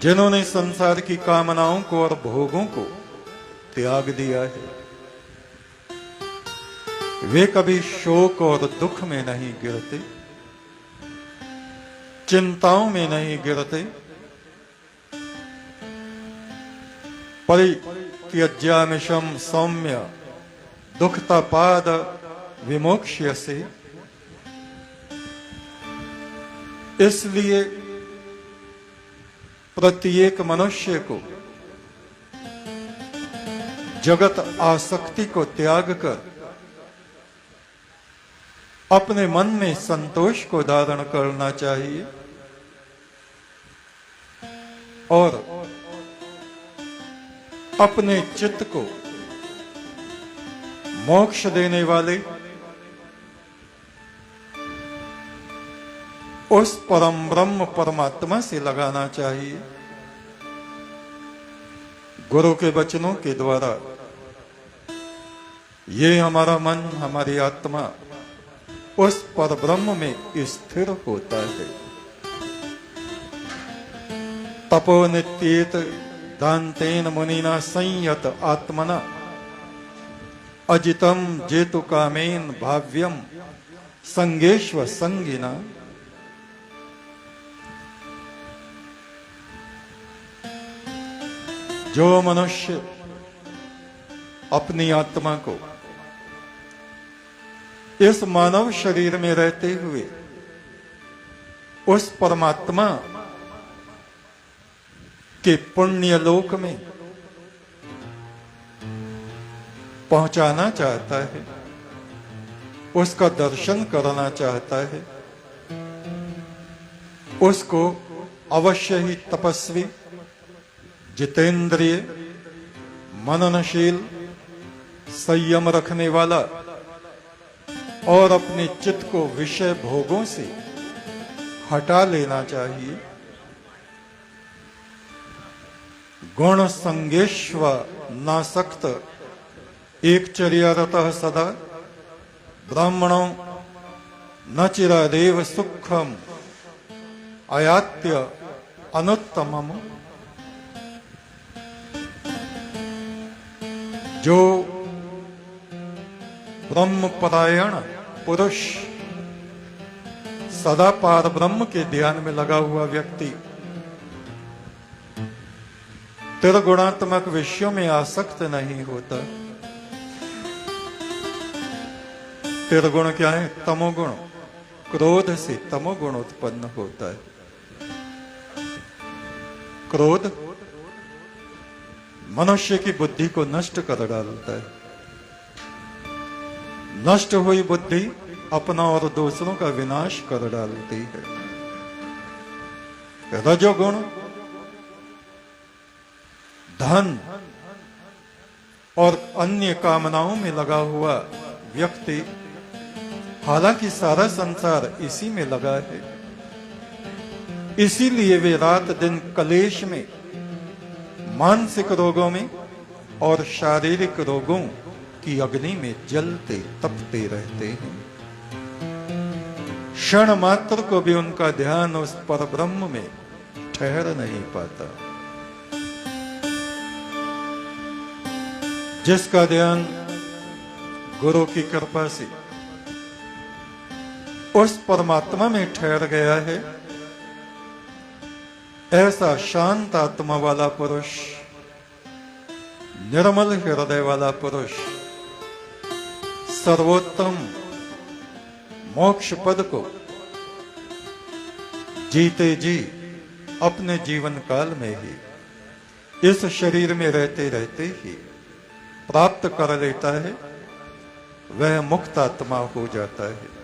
जिन्होंने संसार की कामनाओं को और भोगों को त्याग दिया है, वे कभी शोक और दुख में नहीं गिरते, चिंताओं में नहीं गिरते। परित्यज्यामिषं सौम्य दुखतापाद विमोक्ष्यसे। इसलिए प्रत्येक मनुष्य को जगत आसक्ति को त्याग कर अपने मन में संतोष को धारण करना चाहिए और अपने चित्त को मोक्ष देने वाले उस परम ब्रह्म परमात्मा से लगाना चाहिए। गुरु के वचनों के द्वारा ये हमारा मन, हमारी आत्मा उस पर ब्रह्म में स्थिर होता है। तपो नित्येत दान्तेन मुनिना संयत आत्मना अजितम जेतु कामेन भाव्यम संगेश्व संगिना। जो मनुष्य अपनी आत्मा को इस मानव शरीर में रहते हुए उस परमात्मा के पुण्य लोक में पहुंचाना चाहता है, उसका दर्शन करना चाहता है, उसको अवश्य ही तपस्वी, जितेंद्रिय, मननशील, संयम रखने वाला और अपने चित्त को विषय भोगों से हटा लेना चाहिए। गुण संगेश्व नासक्त एक चर्यारतः सदा ब्राह्मणों न चिरादेव सुखम आयात्य अनुत्तमम। जो ब्रह्म परायण पुरुष सदा पार ब्रह्म के ध्यान में लगा हुआ व्यक्ति त्रिगुणात्मक विषयों में आसक्त नहीं होता। त्रिगुण क्या है? तमोगुण। क्रोध से तमोगुण उत्पन्न होता है। क्रोध मनुष्य की बुद्धि को नष्ट कर डालता है। नष्ट हुई बुद्धि अपना और दूसरों का विनाश कर डालती है। रजोगुण धन और अन्य कामनाओं में लगा हुआ व्यक्ति, हालांकि सारा संसार इसी में लगा है, इसीलिए वे रात दिन कलेश में, मानसिक रोगों में और शारीरिक रोगों की अग्नि में जलते तपते रहते हैं। क्षण मात्र को भी उनका ध्यान उस पर ब्रह्म में ठहर नहीं पाता। जिसका ध्यान गुरु की कृपा से उस परमात्मा में ठहर गया है, ऐसा शांत आत्मा वाला पुरुष, निर्मल हृदय वाला पुरुष सर्वोत्तम मोक्ष पद को जीते जी अपने जीवन काल में ही इस शरीर में रहते रहते ही प्राप्त कर लेता है। वह मुक्त आत्मा हो जाता है।